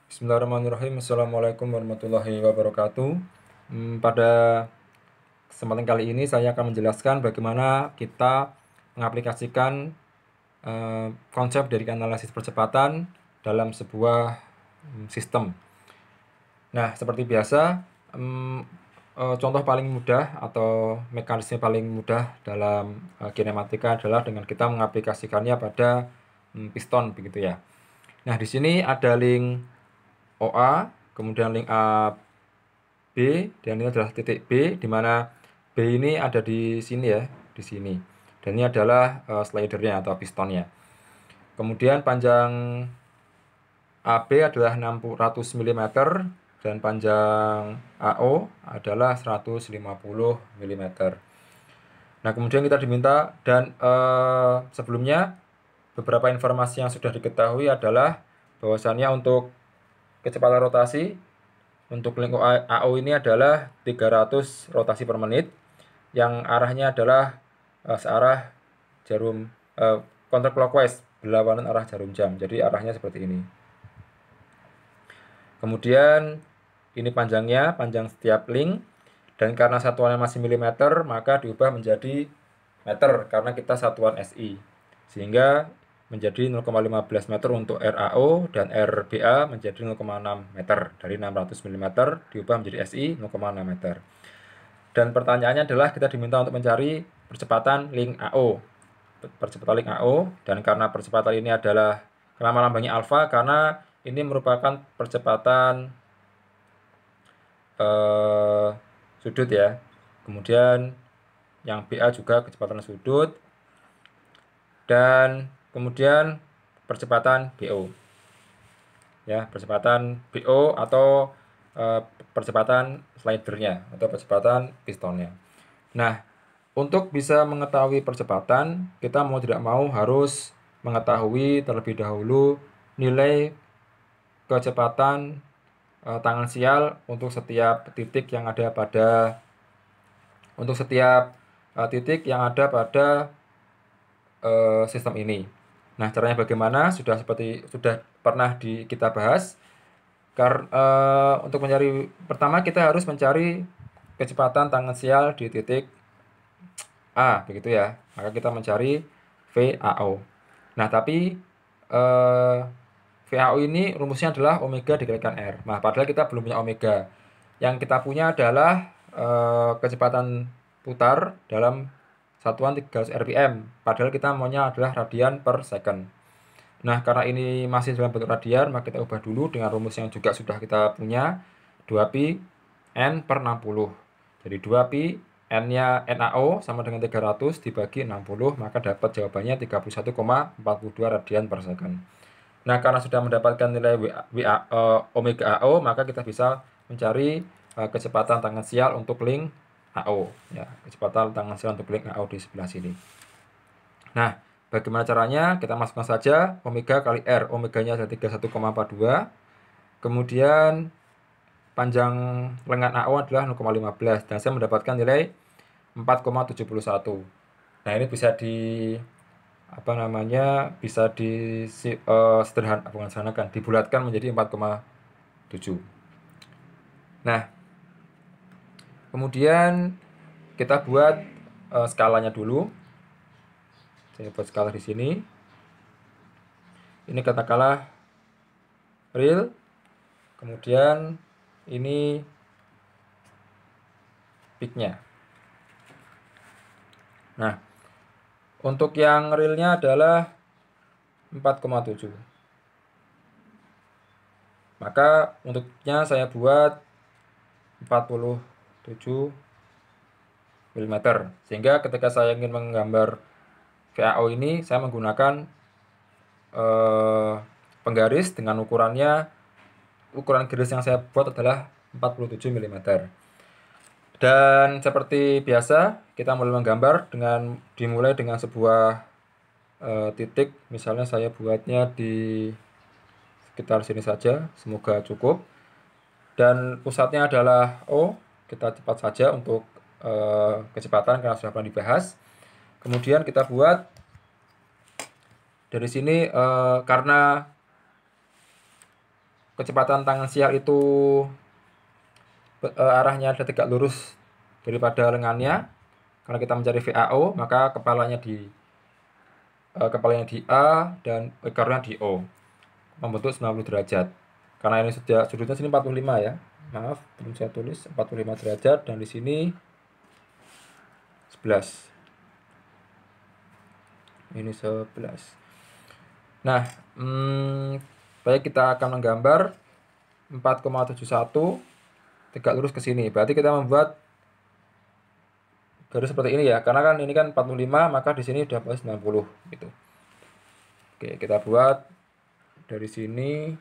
Bismillahirrahmanirrahim. Assalamualaikum warahmatullahi wabarakatuh. Pada kesempatan kali ini saya akan menjelaskan bagaimana kita mengaplikasikan konsep dari analisis percepatan dalam sebuah sistem. Nah, seperti biasa, contoh paling mudah atau mekanisme paling mudah dalam kinematika adalah dengan kita mengaplikasikannya pada piston, begitu ya. Nah, di sini ada link OA, kemudian link A B, dan ini adalah titik B, di mana B ini ada di sini ya, di sini. Dan ini adalah slidernya atau pistonnya. Kemudian panjang AB adalah 600 mm dan panjang AO adalah 150 mm. Nah, kemudian kita diminta dan sebelumnya beberapa informasi yang sudah diketahui adalah bahwasannya untuk kecepatan rotasi untuk link AO ini adalah 300 rotasi per menit yang arahnya adalah searah jarum counterclockwise, berlawanan arah jarum jam. Jadi arahnya seperti ini. Kemudian ini panjangnya, panjang setiap link, dan karena satuannya masih milimeter maka diubah menjadi meter karena kita satuan SI, sehingga menjadi 0,15 meter untuk RAO dan RBA menjadi 0,6 meter. Dari 600 mm diubah menjadi SI 0,6 meter. Dan pertanyaannya adalah kita diminta untuk mencari percepatan link AO. Percepatan link AO, dan karena percepatan ini adalah lambangnya alfa karena ini merupakan percepatan sudut ya. Kemudian yang BA juga kecepatan sudut, dan kemudian percepatan BO ya, percepatan BO atau percepatan slidernya atau percepatan pistonnya. Nah, untuk bisa mengetahui percepatan, kita mau tidak mau harus mengetahui terlebih dahulu nilai kecepatan tangan sial untuk setiap titik yang ada pada sistem ini. Nah, caranya bagaimana? Sudah pernah kita bahas. Untuk mencari pertama kita harus mencari kecepatan tangan sial di titik A, begitu ya. Maka kita mencari VAO. Nah, tapi VAO ini rumusnya adalah omega dikalikan R. Nah, padahal kita belum punya omega. Yang kita punya adalah kecepatan putar dalam satuan 300 rpm, padahal kita maunya adalah radian per second. Nah, karena ini masih dalam bentuk radian, maka kita ubah dulu dengan rumus yang juga sudah kita punya, 2pi n per 60. Jadi 2pi n-nya NaO sama dengan 300 dibagi 60, maka dapat jawabannya 31,42 radian per second. Nah, karena sudah mendapatkan nilai omega AO, maka kita bisa mencari kecepatan tangan sial untuk link AO ya, kecepatan tangan sial untuk link AO di sebelah sini. Nah, bagaimana caranya? Kita masukkan saja omega kali R. Omeganya adalah 31,42. Kemudian panjang lengan AO adalah 0,15 dan saya mendapatkan nilai 4,71. Nah, ini bisa dibulatkan menjadi 4,7. Nah, kemudian kita buat skalanya dulu. Saya buat skala di sini. Ini katakanlah real. Kemudian ini peak-nya. Nah, untuk yang realnya adalah 4,7. Maka untuknya saya buat 47 mm. Sehingga ketika saya ingin menggambar VAO ini, saya menggunakan penggaris dengan ukuran garis yang saya buat adalah 47 mm. Dan seperti biasa, kita mulai menggambar dimulai dengan sebuah titik. Misalnya saya buatnya di sekitar sini saja, semoga cukup. Dan pusatnya adalah O. Kita cepat saja untuk kecepatan karena sudah pernah dibahas. Kemudian kita buat dari sini karena kecepatan tangan sial itu arahnya ada tegak lurus daripada lengannya, karena kita mencari VAO, maka kepalanya di A dan ekornya di O, membentuk 90 derajat. Karena ini sudah sudutnya sini 45 ya. Maaf, belum saya tulis 45 derajat, dan di sini 11. Ini 11. Nah, baik, kita akan menggambar 4,71 tegak lurus ke sini. Berarti kita membuat garis seperti ini ya. Karena kan ini kan 45, maka di sini udah 90 gitu. Oke, kita buat dari sini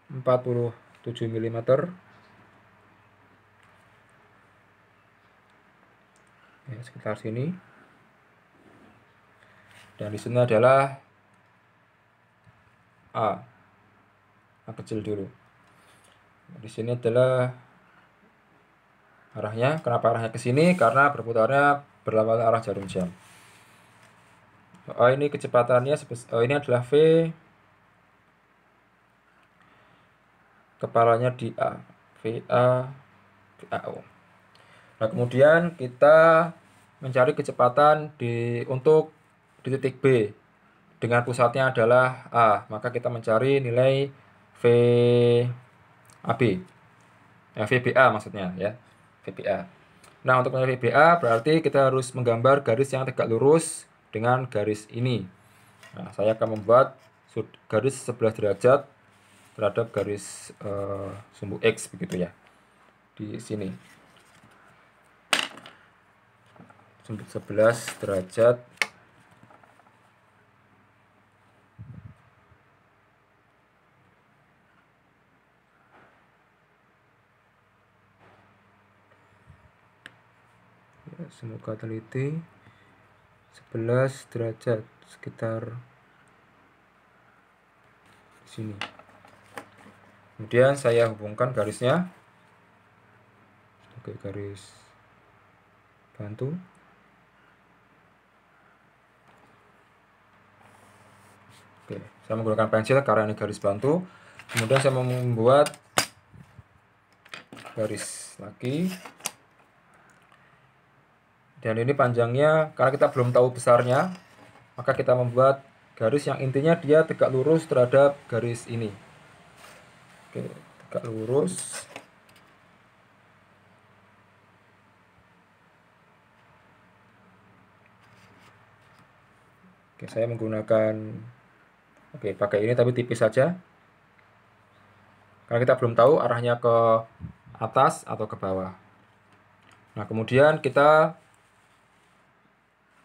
47 mm. Ya, sekitar sini. Dan di sini adalah A kecil dulu. Di sini adalah arahnya. Kenapa arahnya ke sini? Karena berputarnya berlawanan arah jarum jam. Ini kecepatannya ini adalah V, kepalanya di A, VA, VAO. Nah, kemudian kita mencari kecepatan untuk di titik B dengan pusatnya adalah A, maka kita mencari nilai VAB, VBA maksudnya ya, VBA. Nah, untuk nilai VBA berarti kita harus menggambar garis yang tegak lurus dengan garis ini. Nah, saya akan membuat garis 11 derajat terhadap garis sumbu X begitu ya, di sini. 11 derajat ya, semoga teliti. 11 derajat sekitar sini. Kemudian saya hubungkan garisnya. Oke, garis bantu. Oke, saya menggunakan pensil karena ini garis bantu. Kemudian saya mau membuat garis lagi. Dan ini panjangnya, karena kita belum tahu besarnya, maka kita membuat garis yang intinya dia tegak lurus terhadap garis ini. Oke, tegak lurus. Oke, saya menggunakan pakai ini tapi tipis saja. Karena kita belum tahu arahnya ke atas atau ke bawah. Nah, kemudian kita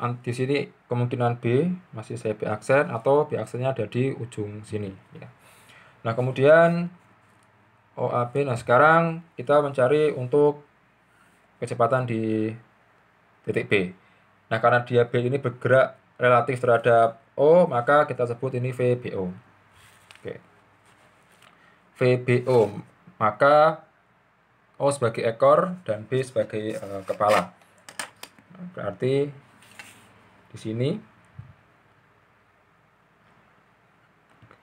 di sini kemungkinan B masih saya B aksen, atau B aksennya ada di ujung sini ya. Nah, kemudian OAB. Nah, sekarang kita mencari untuk kecepatan di titik B. Nah, karena dia B ini bergerak relatif terhadap O, maka kita sebut ini VBO. Oke. VBO, maka O sebagai ekor dan B sebagai kepala. Nah, berarti di sini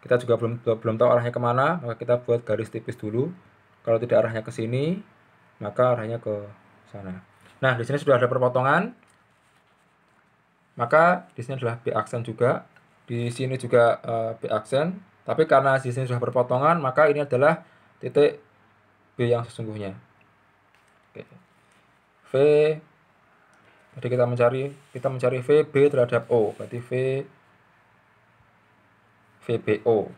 kita juga belum tahu arahnya kemana, maka kita buat garis tipis dulu. Kalau tidak arahnya ke sini, maka arahnya ke sana. Nah, di sini sudah ada perpotongan, maka di sini adalah B aksen juga, di sini juga B aksen. Tapi karena di sini sudah berpotongan, maka ini adalah titik B yang sesungguhnya. Oke. V, jadi kita mencari VB terhadap O, berarti VBO.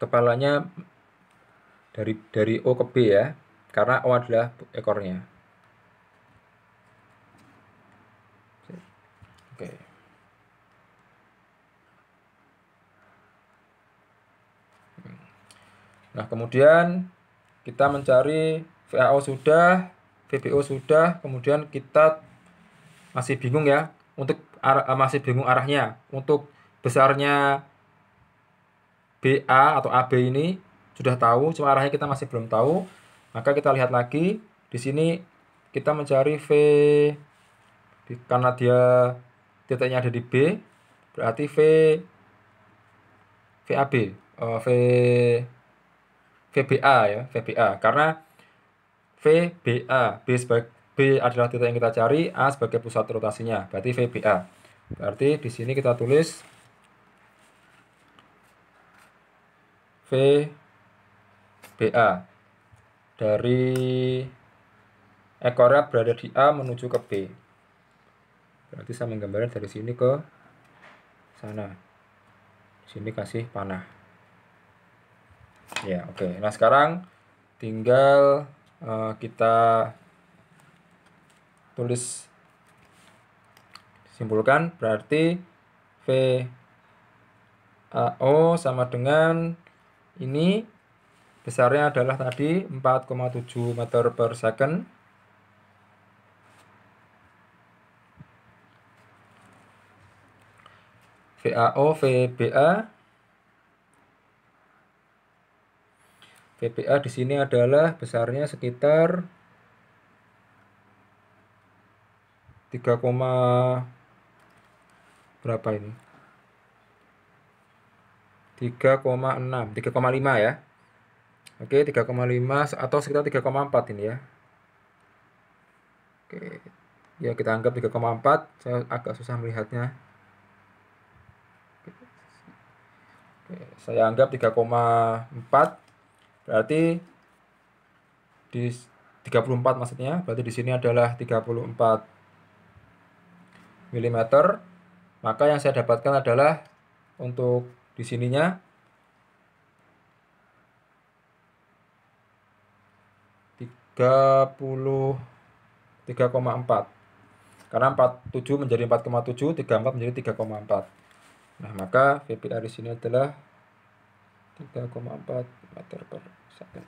Kepalanya dari O ke B ya, karena O adalah ekornya. Oke. Nah, kemudian kita mencari VAO sudah, VBO sudah, kemudian kita masih bingung ya, masih bingung arahnya. Untuk besarnya BA atau AB ini sudah tahu, cuma arahnya kita masih belum tahu. Maka kita lihat lagi di sini, kita mencari V karena dia titiknya ada di B, berarti VAB, VBA ya, VBA. Karena VBA, B adalah titik yang kita cari, A sebagai pusat rotasinya, berarti VBA. Berarti di sini kita tulis VBA. Dari ekornya berada di A menuju ke B. Berarti saya menggambarkan dari sini ke sana. Di sini kasih panah. Ya, oke. Nah, sekarang tinggal kita tulis, simpulkan, berarti VAO sama dengan ini, besarnya adalah tadi 4,7 meter per second. VAO, VBA di sini adalah besarnya sekitar 3, berapa ini? 3,6, 3,5 ya. Oke, 3,5 atau sekitar 3,4 ini ya. Oke. Ya, kita anggap 3,4. Saya agak susah melihatnya. Oke, saya anggap 3,4. Berarti di 34 maksudnya, berarti di sini adalah 34 mm. Maka yang saya dapatkan adalah untuk di sininya 3,4. Karena 47 menjadi 4,7, 34 menjadi 3,4. Nah, maka VBA di sini adalah 3,4 meter per second.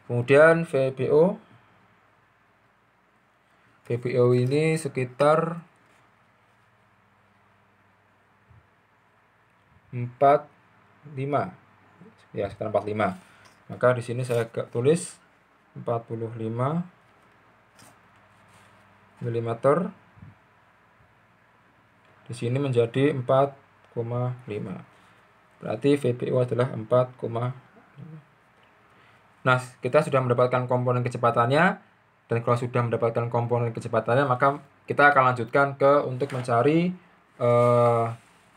Kemudian VBO ini sekitar 45. Ya, sekitar 45. Maka di sini saya tulis 45 mm. Di sini menjadi 4,5. Berarti VBO adalah 4,5. Nah, kita sudah mendapatkan komponen kecepatannya, dan kalau sudah mendapatkan komponen kecepatannya, maka kita akan lanjutkan untuk mencari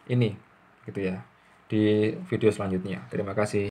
ini, gitu ya, di video selanjutnya. Terima kasih.